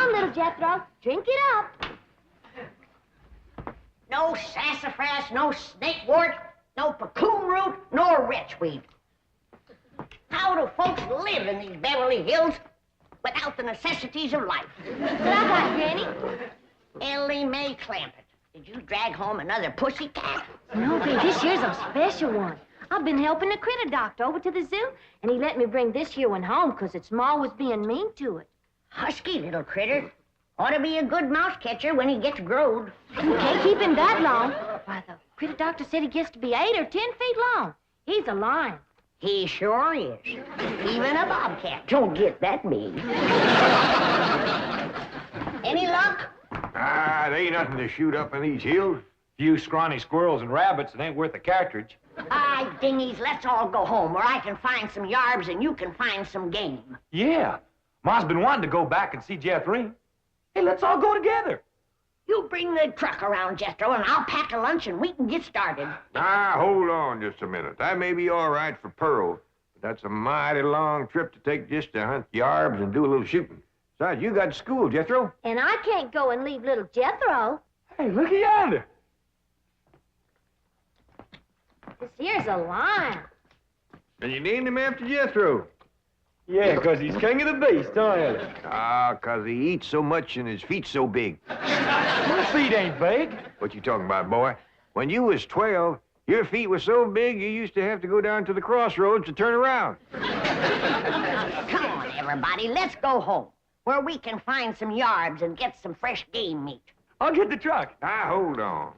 on, little Jethro. Drink it up. No sassafras, no snakewort, no cocoon root, nor wretchweed. How do folks live in these Beverly Hills without the necessities of life? What I got, Granny? Ellie Mae Clampett, did you drag home another pussycat? No, babe, this year's a special one. I've been helping the critter doctor over to the zoo, and he let me bring this here one home because its ma was being mean to it. Husky little critter. Ought to be a good mouse catcher when he gets growed. You can't keep him that long. Why, the critter doctor said he gets to be 8 or 10 feet long. He's a lion. He sure is. Even a bobcat don't get that big. Any luck? There ain't nothing to shoot up in these hills. Few scrawny squirrels and rabbits, it ain't worth a cartridge. Aye, dingies, let's all go home where I can find some yarbs and you can find some game. Yeah. Ma's been wanting to go back and see Jethro. Hey, let's all go together. You bring the truck around, Jethro, and I'll pack a lunch and we can get started. Hold on just a minute. That may be all right for Pearl, but that's a mighty long trip to take just to hunt yarbs and do a little shooting. Besides, you got school, Jethro. And I can't go and leave little Jethro. Hey, look yonder. This here's a lion. And you named him after Jethro. Yeah, 'cause he's king of the beast, don't you? 'Cause he eats so much and his feet's so big. Your feet ain't big. What you talking about, boy? When you was 12, your feet were so big you used to have to go down to the crossroads to turn around. Come on, everybody, let's go home, where we can find some yarbs and get some fresh game meat. I'll get the truck. Hold on.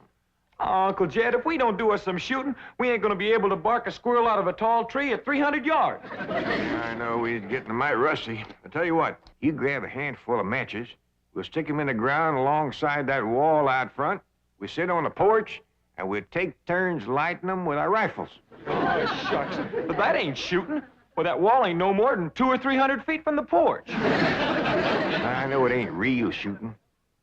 Oh, Uncle Jed, if we don't do us some shooting, we ain't gonna be able to bark a squirrel out of a tall tree at 300 yards. I know we're getting mighty rusty. I tell you what, you grab a handful of matches, we'll stick them in the ground alongside that wall out front, we sit on the porch, and we'll take turns lighting them with our rifles. Oh, shucks. But that ain't shooting. Well, that wall ain't no more than 200 or 300 feet from the porch. I know it ain't real shooting.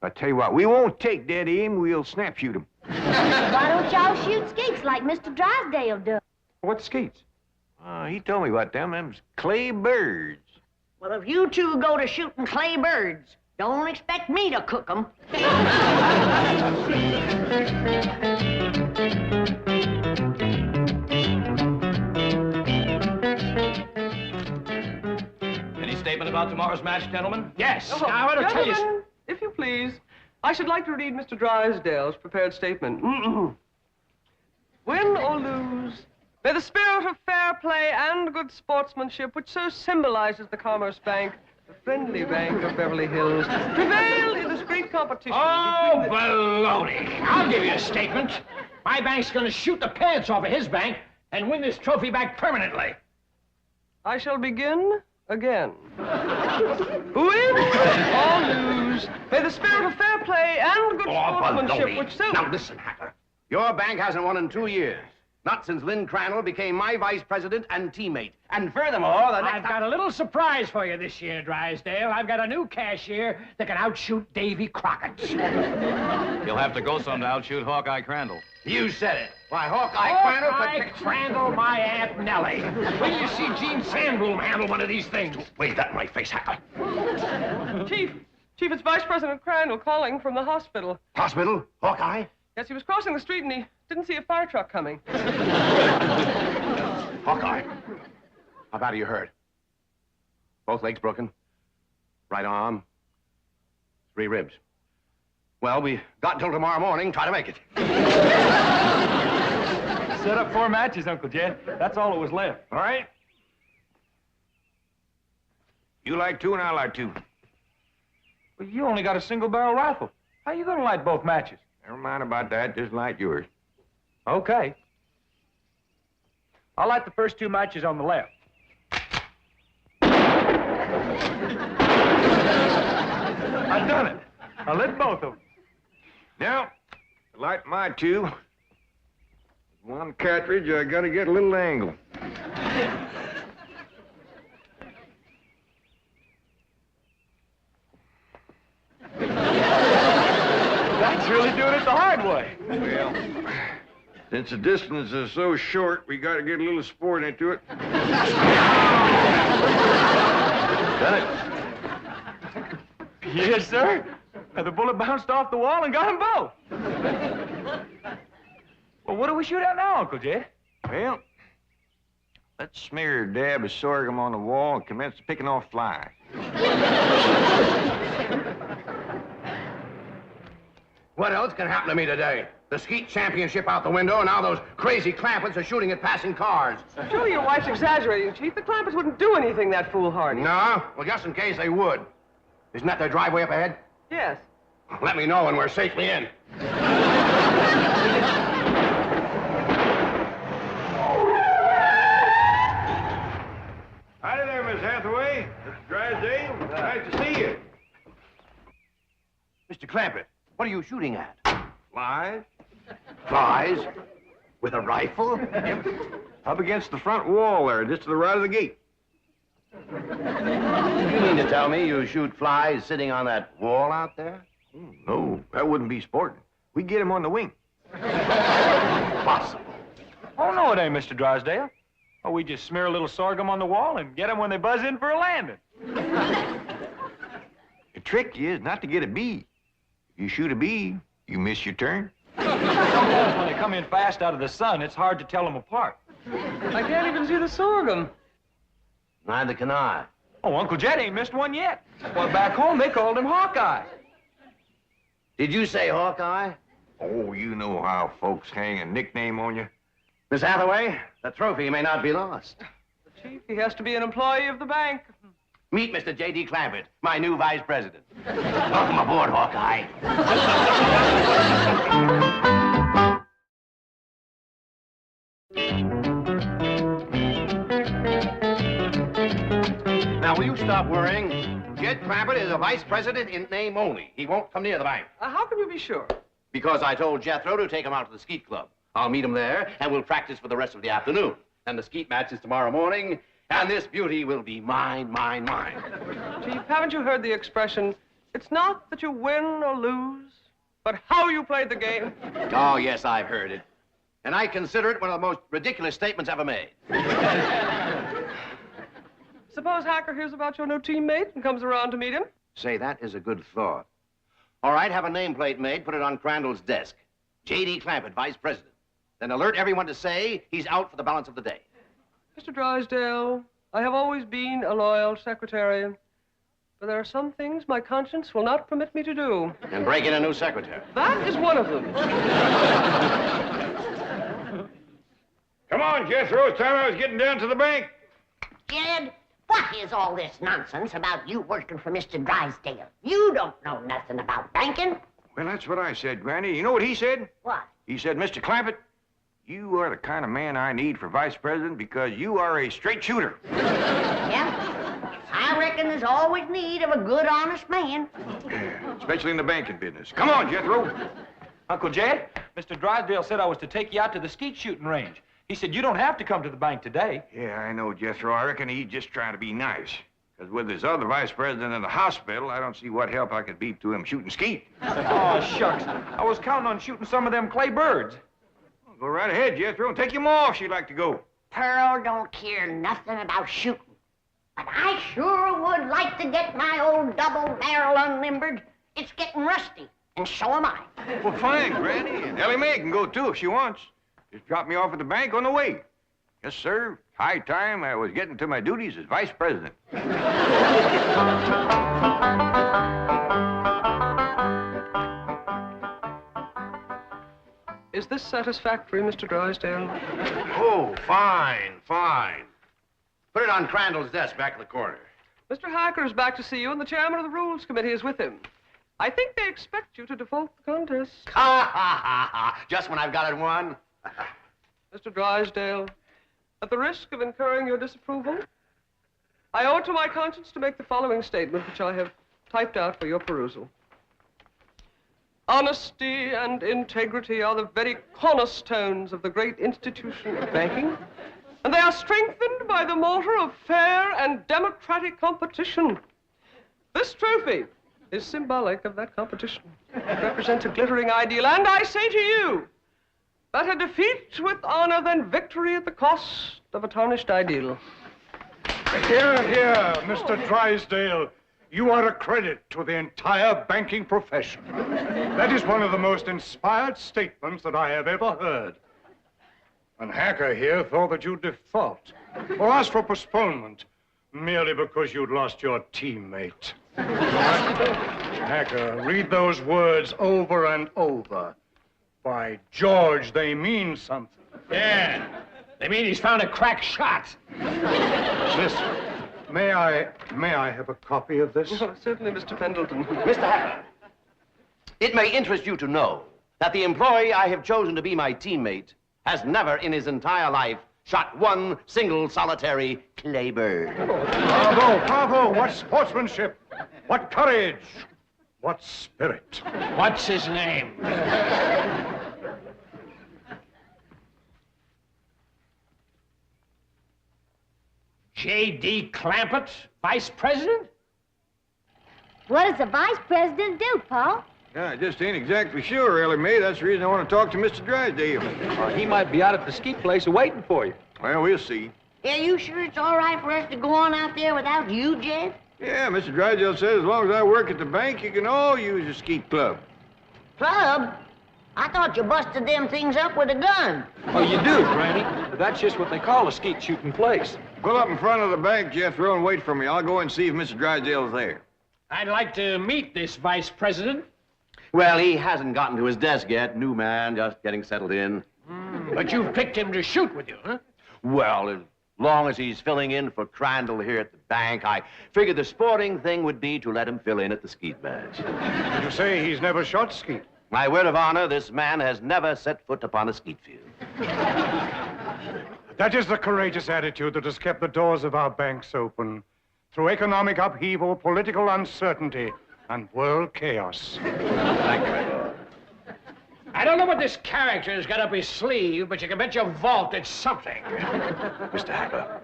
I tell you what, we won't take dead aim, we'll snap shoot them. Why don't y'all shoot skeets like Mr. Drysdale does? What's skeets? He told me about them. Them's clay birds. Well, if you two go to shooting clay birds, don't expect me to cook them. Any statement about tomorrow's match, gentlemen? Yes. Oh, I want to tell you. gentlemen, if you please, I should like to read Mr. Drysdale's prepared statement. Win or lose, may the spirit of fair play and good sportsmanship, which so symbolizes the Commerce Bank, the friendly bank of Beverly Hills, prevail in this great competition. Oh, between the... baloney. I'll give you a statement. My bank's gonna shoot the pants off of his bank and win this trophy back permanently. I shall begin again. Win or lose, may the spirit of fair play and good sportsmanship, which so... Now listen, Hacker. Your bank hasn't won in 2 years. Not since Lynn Crandall became my vice president and teammate. And furthermore, the next... I've got a little surprise for you this year, Drysdale. I've got a new cashier that can outshoot Davy Crockett. You'll have to go some to outshoot Hawkeye Crandall. You said it. Why, Hawkeye Crandall Hawkeye Crandall, my Aunt Nellie. When you see Gene Sandbloom handle one of these things. Wave that in my face, Hacker. Chief, it's Vice President Crandall calling from the hospital. Hospital? Hawkeye? Yes, he was crossing the street and he didn't see a fire truck coming. Hawkeye. How bad are you hurt? Both legs broken? Right arm? 3 ribs. Well, we got until tomorrow morning. Try to make it. Set up 4 matches, Uncle Jed. That's all that was left. All right? You like 2 and I like 2. Well, you only got a single-barrel rifle. How you gonna light both matches? Never mind about that. Just light yours. Okay. I'll light the first 2 matches on the left. I've done it. I lit both of them. Now, to light my 2. 1 cartridge, I gotta get a little angle. That's really doing it the hard way. Well, since the distance is so short, we gotta get a little sport into it. Done it. Yes, sir. The bullet bounced off the wall and got them both. Well, what do we shoot at now, Uncle Jed? Well, let's smear a dab of sorghum on the wall and commence picking off flies. What else can happen to me today? The skeet championship out the window, and now those crazy clampets are shooting at passing cars. Surely your wife's exaggerating, Chief. The clampets wouldn't do anything that foolhardy. No? Well, just in case they would. Isn't that their driveway up ahead? Yes. Let me know when we're safely in. Howdy there, Miss Hathaway. Mr. Drysdale. Nice to see you. Mr. Clampett, what are you shooting at? Flies? Flies? With a rifle? Up against the front wall there, just to the right of the gate. You mean to tell me you shoot flies sitting on that wall out there? No, that wouldn't be sporting. We get him on the wing. Impossible. Oh, no, it ain't, Mr. Drysdale. Oh, we just smear a little sorghum on the wall and get them when they buzz in for a landing. The trick is not to get a bee. If you shoot a bee, you miss your turn. Sometimes when they come in fast out of the sun, it's hard to tell them apart. I can't even see the sorghum. Neither can I. Oh, Uncle Jed ain't missed one yet. Well, back home, they called him Hawkeye. Did you say Hawkeye? Oh, you know how folks hang a nickname on you. Miss Hathaway, the trophy may not be lost. Chief, he has to be an employee of the bank. Meet Mr. J.D. Clampett, my new vice president. Welcome aboard, Hawkeye. Now, will you stop worrying? Jed Clampett is a vice president in name only. He won't come near the bank. How can you be sure? Because I told Jethro to take him out to the skeet club. I'll meet him there, and we'll practice for the rest of the afternoon. And the skeet match is tomorrow morning, and this beauty will be mine, mine, mine. Chief, haven't you heard the expression, it's not that you win or lose, but how you played the game? Oh, yes, I've heard it. And I consider it one of the most ridiculous statements ever made. Suppose Hacker hears about your new teammate and comes around to meet him? Say, that is a good thought. All right, have a nameplate made, put it on Crandall's desk. J.D. Clampett, vice president. Then alert everyone to say he's out for the balance of the day. Mr. Drysdale, I have always been a loyal secretary, but there are some things my conscience will not permit me to do. And break in a new secretary. That is one of them. Come on, Jethro. It's time I was getting down to the bank. Jed, what is all this nonsense about you working for Mr. Drysdale? You don't know nothing about banking. Well, that's what I said, Granny. You know what he said? What? He said, Mr. Clampett, you are the kind of man I need for vice president because you are a straight shooter. Yeah? I reckon there's always need of a good, honest man. Yeah, especially in the banking business. Come on, Jethro. Uncle Jed, Mr. Drysdale said I was to take you out to the skeet shooting range. He said you don't have to come to the bank today. Yeah, I know, Jethro. I reckon he's just trying to be nice. Because with his other vice president in the hospital, I don't see what help I could be to him shooting skeet. Oh, shucks. I was counting on shooting some of them clay birds. Go right ahead, Jethro, and take him off if you'd like to go. Pearl don't care nothing about shooting. But I sure would like to get my old double barrel unlimbered. It's getting rusty, and so am I. Well, fine, Granny. And Ellie Mae can go, too, if she wants. Just drop me off at the bank on the way. Yes, sir. High time I was getting to my duties as vice president. Is this satisfactory, Mr. Drysdale? Oh, fine, fine. Put it on Crandall's desk back in the corner. Mr. Hacker is back to see you, and the chairman of the Rules Committee is with him. I think they expect you to default the contest. Ha, ha, ha, ha. Just when I've got it won. Mr. Drysdale, at the risk of incurring your disapproval, I owe it to my conscience to make the following statement, which I have typed out for your perusal. Honesty and integrity are the very cornerstones of the great institution of banking, and they are strengthened by the mortar of fair and democratic competition. This trophy is symbolic of that competition. It represents a glittering ideal, and I say to you, better defeat with honor than victory at the cost of a tarnished ideal. Here, here, Mr. Drysdale. You are a credit to the entire banking profession. That is one of the most inspired statements that I have ever heard. And Hacker here thought that you'd default or ask for postponement merely because you'd lost your teammate. Hacker, read those words over and over. By George, they mean something. Yeah. They mean he's found a crack shot. Listen, may I have a copy of this? Oh, certainly, Mr. Pendleton. Mr. Hacker, it may interest you to know that the employee I have chosen to be my teammate has never in his entire life shot one single solitary claybird. Bravo, bravo! What sportsmanship! What courage! What spirit! What's his name? J.D. Clampett, vice president? What does the vice president do, Paul? Yeah, I just ain't exactly sure, really, May. That's the reason I want to talk to Mr. Drysdale. He might be out at the skeet place waiting for you. Well, we'll see. Yeah, you sure it's all right for us to go on out there without you, Jed? Yeah, Mr. Drysdale says as long as I work at the bank, you can all use the skeet club. Club? I thought you busted them things up with a gun. Oh, you do, Granny. That's just what they call a skeet shooting place. Pull up in front of the bank, Jethro, and wait for me. I'll go and see if Mr. Drysdale's there. I'd like to meet this vice president. Well, he hasn't gotten to his desk yet. New man, just getting settled in. But you've picked him to shoot with you, huh? Well, as long as he's filling in for Crandall here at the bank, I figured the sporting thing would be to let him fill in at the skeet match. Did you say he's never shot skeet? My word of honor, this man has never set foot upon a skeet field. That is the courageous attitude that has kept the doors of our banks open through economic upheaval, political uncertainty, and world chaos. Thank you. I don't know what this character's got up his sleeve, but you can bet your vault it's something. Mr. Hacker,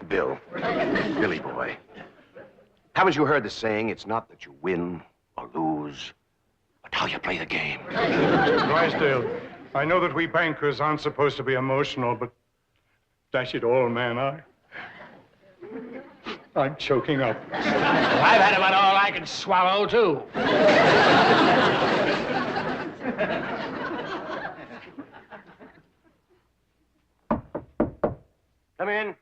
Billy boy, haven't you heard the saying, it's not that you win or lose, but how you play the game? Drysdale, I know that we bankers aren't supposed to be emotional, but dash it all, man, I'm choking up. Well, I've had about all I can swallow, too. Come in.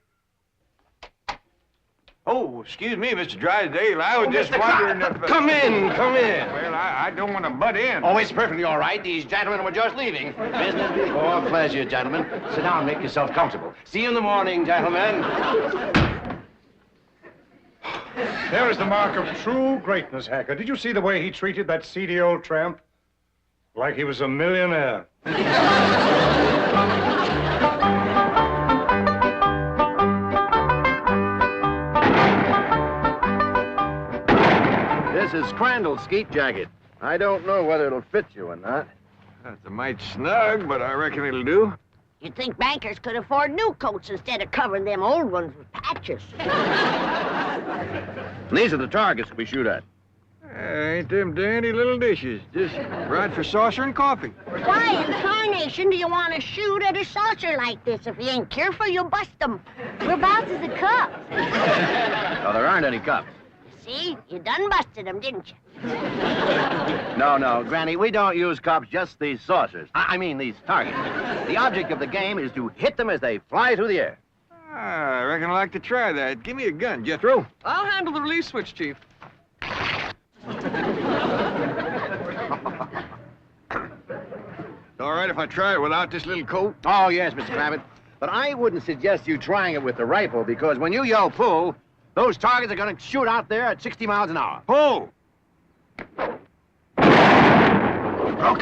Oh, excuse me, Mr. Drysdale. I was just wondering if... Come in, come in. Well, I don't want to butt in. Oh, it's perfectly all right. These gentlemen were just leaving. Business before pleasure, gentlemen. Sit down and make yourself comfortable. See you in the morning, gentlemen. There is the mark of true greatness, Hacker. Did you see the way he treated that seedy old tramp? Like he was a millionaire. This is Crandall's skeet jacket. I don't know whether it'll fit you or not. That's a mite snug, but I reckon it'll do. You'd think bankers could afford new coats instead of covering them old ones with patches. These are the targets we shoot at. Ain't them dandy little dishes. Just right for saucer and coffee. Why in tarnation do you want to shoot at a saucer like this? If you ain't careful, you'll bust them. Whereabouts is the cup? Oh, there aren't any cups. See? You done busted them, didn't you? No, Granny, we don't use cups, just these saucers. I mean these targets. The object of the game is to hit them as they fly through the air. I reckon I'd like to try that. Give me a gun, Jethro. I'll handle the release switch, Chief. All right if I try it without this little coat? Oh, yes, Mr. Crabbit. But I wouldn't suggest you trying it with the rifle, because when you yell pull, those targets are going to shoot out there at 60 miles an hour. Pull! Broke.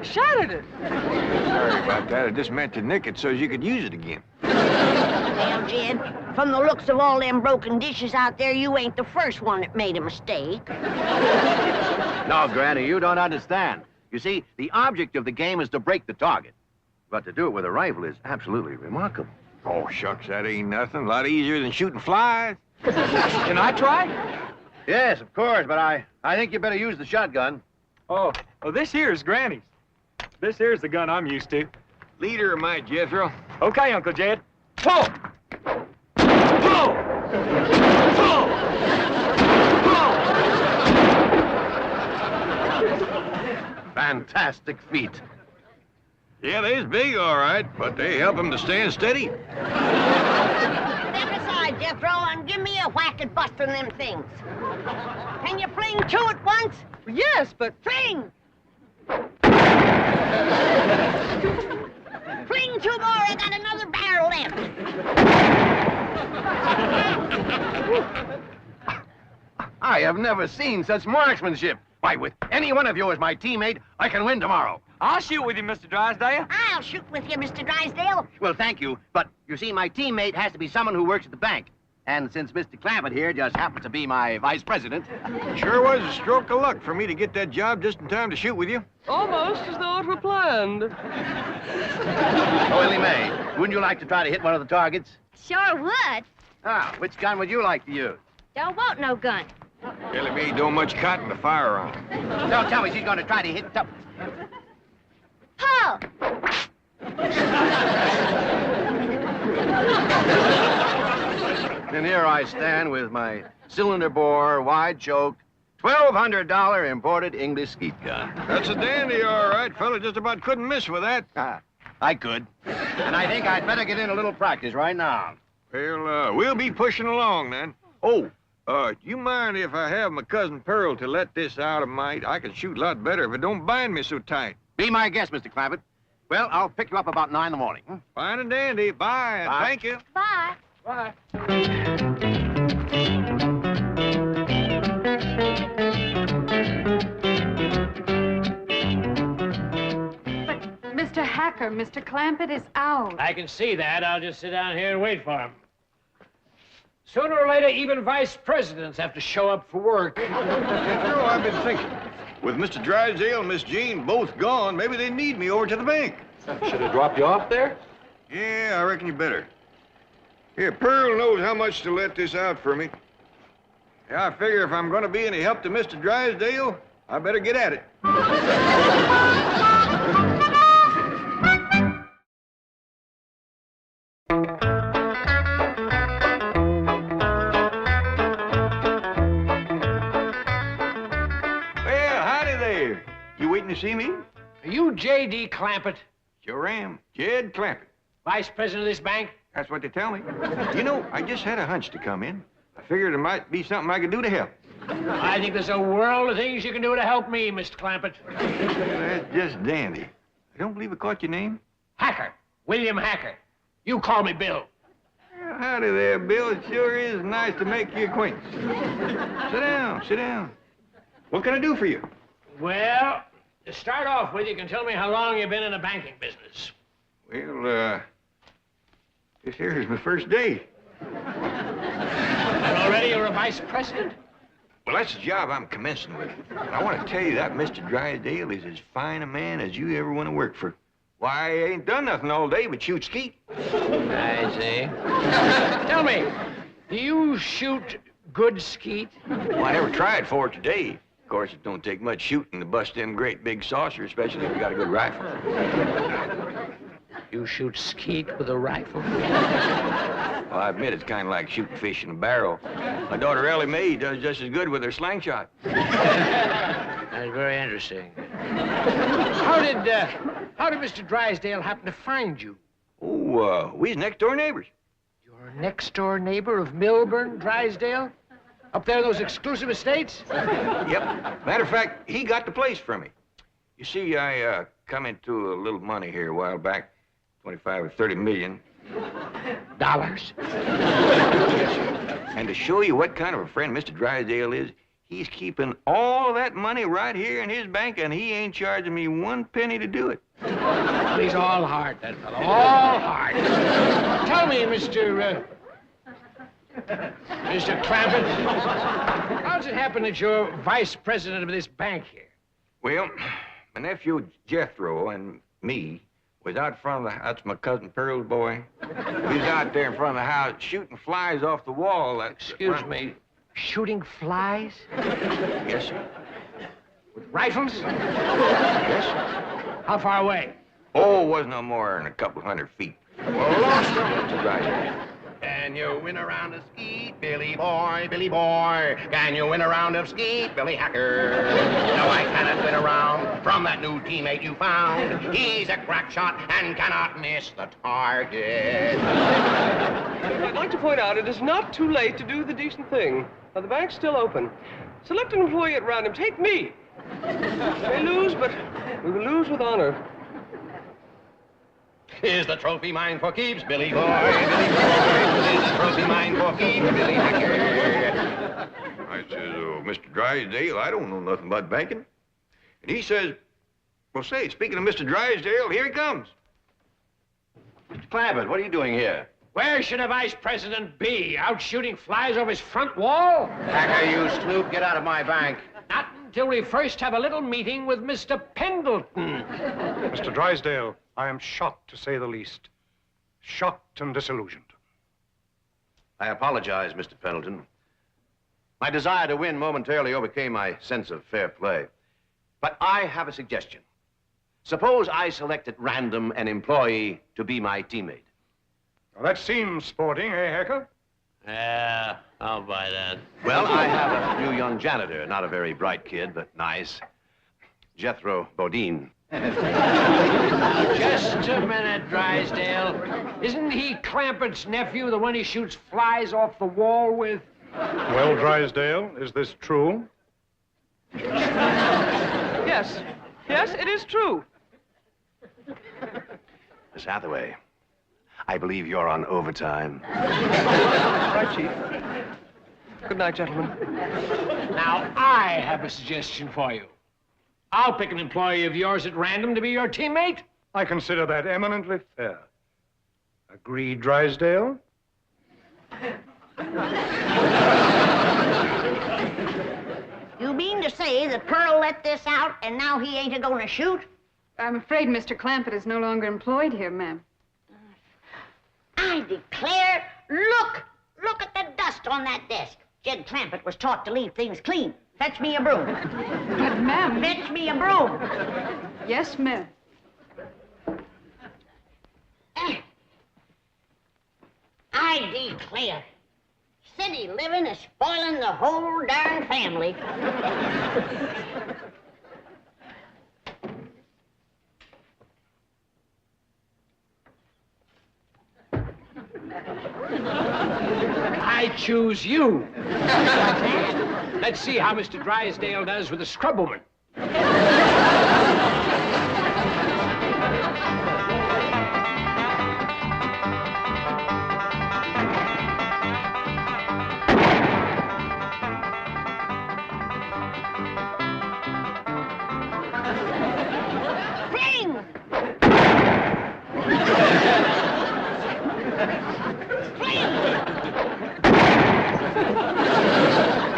Shattered it. Sorry about that. I just meant to nick it so you could use it again. Well, Jed, from the looks of all them broken dishes out there, you ain't the first one that made a mistake. No, Granny, you don't understand. You see, the object of the game is to break the target. But to do it with a rifle is absolutely remarkable. Oh, shucks, that ain't nothing. A lot easier than shooting flies. Can I try? Yes, of course, but I think you better use the shotgun. Oh, this here's Granny's. This here's the gun I'm used to. Leader of my Jethro. Okay, Uncle Jed. Pull! Pull! Pull! fantastic feet. Yeah, they's big, all right, but they help him to stand steady. Step aside, Jethro, and give me a whack at busting them things. Can you fling two at once? Yes, but Fling! Fling two more, I got another barrel left. I have never seen such marksmanship. Why, with any one of you as my teammate, I can win tomorrow. I'll shoot with you, Mr. Drysdale. I'll shoot with you, Mr. Drysdale. Well, thank you, but you see, my teammate has to be someone who works at the bank. And since Mr. Clampett here just happens to be my vice president... Sure was a stroke of luck for me to get that job just in time to shoot with you. almost as though it were planned. Oh, Willie Mae, wouldn't you like to try to hit one of the targets? Sure would. Ah, which gun would you like to use? Don't want no gun. Ellie Mae don't much cotton to fire on. Don't tell me she's going to try to hit the... Pull! And here I stand with my cylinder bore, wide choke, $1,200 imported English skeet gun. That's a dandy, all right. Fella just about couldn't miss with that. Ah, I could. And I think I'd better get in a little practice right now. Well, we'll be pushing along then. Oh, you mind if I have my cousin Pearl to let this out a mite? I can shoot a lot better if it don't bind me so tight. Be my guest, Mr. Clampett. Well, I'll pick you up about 9 in the morning. Fine and dandy. Bye, and Bye. thank you. Bye. Bye. Mr. Hacker, Mr. Clampett is out. I can see that. I'll just sit down here and wait for him. Sooner or later, even vice presidents have to show up for work. You know, I've been thinking. With Mr. Drysdale and Miss Jean both gone, maybe they need me over to the bank. Should have dropped you off there? Yeah, I reckon you better. Here, Pearl knows how much to let this out for me. Yeah, I figure if I'm going to be any help to Mr. Drysdale, I better get at it. Well, howdy there. You waiting to see me? Are you J.D. Clampett, Sure am. Jed Clampett. vice president of this bank? That's what they tell me. You know, I just had a hunch to come in. I figured there might be something I could do to help. I think there's a world of things you can do to help me, Mr. Clampett. That's just dandy. I don't believe I caught your name. Hacker. William Hacker. You call me Bill. Well, howdy there, Bill. It sure is nice to make your acquaintance. Sit down, sit down. What can I do for you? Well, to start off with, you can tell me how long you've been in the banking business. Well, this here is my first day. And already you're a vice president? Well, that's the job I'm commencing with. And I want to tell you that Mr. Drysdale is as fine a man as you ever want to work for. Why, I ain't done nothing all day but shoot skeet. I see. Tell me, do you shoot good skeet? Well, I never tried for it today. Of course, it don't take much shooting to bust in great big saucer, especially if you got a good rifle. You shoot skeet with a rifle? Well, I admit it's kind of like shooting fish in a barrel. My daughter Ellie Mae does just as good with her slingshot. That's very interesting. How did Mr. Drysdale happen to find you? Oh, we's next-door neighbors. Your next-door neighbor of Milburn, Drysdale? Up there in those exclusive estates? Yep. Matter of fact, he got the place for me. You see, I come into a little money here a while back, 25 or 30 million. Dollars? And to show you what kind of a friend Mr. Drysdale is, he's keeping all of that money right here in his bank, and he ain't charging me one penny to do it. Well, he's all heart, that fellow. All heart. Tell me, Mr. Clampett, how does it happen that you're vice president of this bank here? Well, my nephew Jethro and me was out front of the... That's my cousin Pearl's boy. We was out there in front of the house shooting flies off the wall. Excuse me, shooting flies? Yes, sir. With rifles? Yes, sir. How far away? Oh, it wasn't no more than a couple 100 feet. Well, lost him. That's right. And you win around the skeet Billy boy, can you win a round of skeet, Billy Hacker? No, I cannot win a round from that new teammate you found. He's a crack shot and cannot miss the target. I'd like to point out it is not too late to do the decent thing. Now, the bank's still open. Select an employee at random. Take me. We may lose, but we will lose with honor. Is the trophy mine for keeps, Billy boy? Billy boy, is the trophy mine for keeps, Billy Hacker? I says, oh, Mr. Drysdale, I don't know nothing about banking. And he says, well, say, speaking of Mr. Drysdale, here he comes. Mr. Clampett, what are you doing here? Where should a vice president be? Out shooting flies over his front wall? Hacker, you snoop, get out of my bank. Not until we first have a little meeting with Mr. Pendleton. Mr. Drysdale, I am shocked, to say the least. Shocked and disillusioned. I apologize, Mr. Pendleton. My desire to win momentarily overcame my sense of fair play. But I have a suggestion. Suppose I select at random an employee to be my teammate. Well, that seems sporting, eh, Hacker? Yeah, I'll buy that. Well, I have a new young janitor, not a very bright kid, but nice. Jethro Bodine. Just a minute, Drysdale. Isn't he Clampett's nephew, the one he shoots flies off the wall with? Well, Drysdale, is this true? Yes. Yes, it is true. Miss Hathaway, I believe you're on overtime. Right, Chief. Good night, gentlemen. Now, I have a suggestion for you. I'll pick an employee of yours at random to be your teammate. I consider that eminently fair. Agreed, Drysdale? You mean to say that Pearl let this out and now he ain't a-going to shoot? I'm afraid Mr. Clampett is no longer employed here, ma'am. I declare, look at the dust on that desk. Jed Clampett was taught to leave things clean. Fetch me a broom. But, ma'am... Fetch me a broom. Yes, ma'am. I declare, city living is spoiling the whole darn family. I choose you. Let's see how Mr. Drysdale does with a scrubwoman. Fling!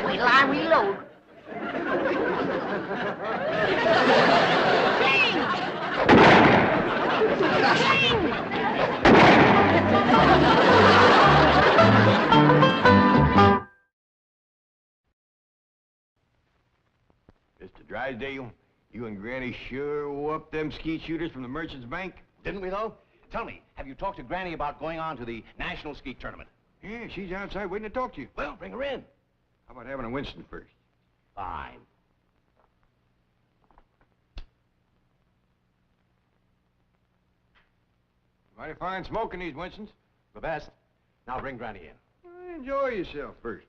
Wait till I reload. Mr. Drysdale, you and Granny sure whooped them skeet shooters from the Merchants Bank. Didn't we, though? Tell me, have you talked to Granny about going on to the National Skeet Tournament? Yeah, she's outside waiting to talk to you. Well, bring her in. How about having a Winston first? Fine. Mighty fine smoking these Winstons. The best. Now bring Granny in. Well, enjoy yourself first.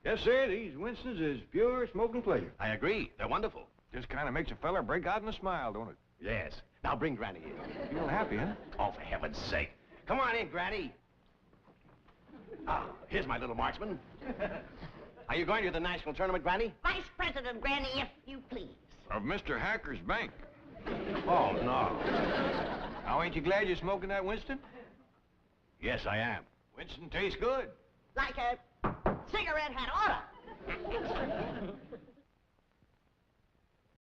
Yes, sir, these Winstons is pure smoking pleasure. I agree. They're wonderful. Just kind of makes a fella break out in a smile, don't it? Yes. Now bring Granny in. Feel happy, huh? Oh, for heaven's sake. Come on in, Granny. Ah, here's my little marksman. Are you going to the national tournament, Granny? Vice President, Granny, if you please. Of Mr. Hacker's bank. Oh, no. Now, ain't you glad you're smoking that Winston? Yes, I am. Winston tastes good. Like a cigarette had oughta.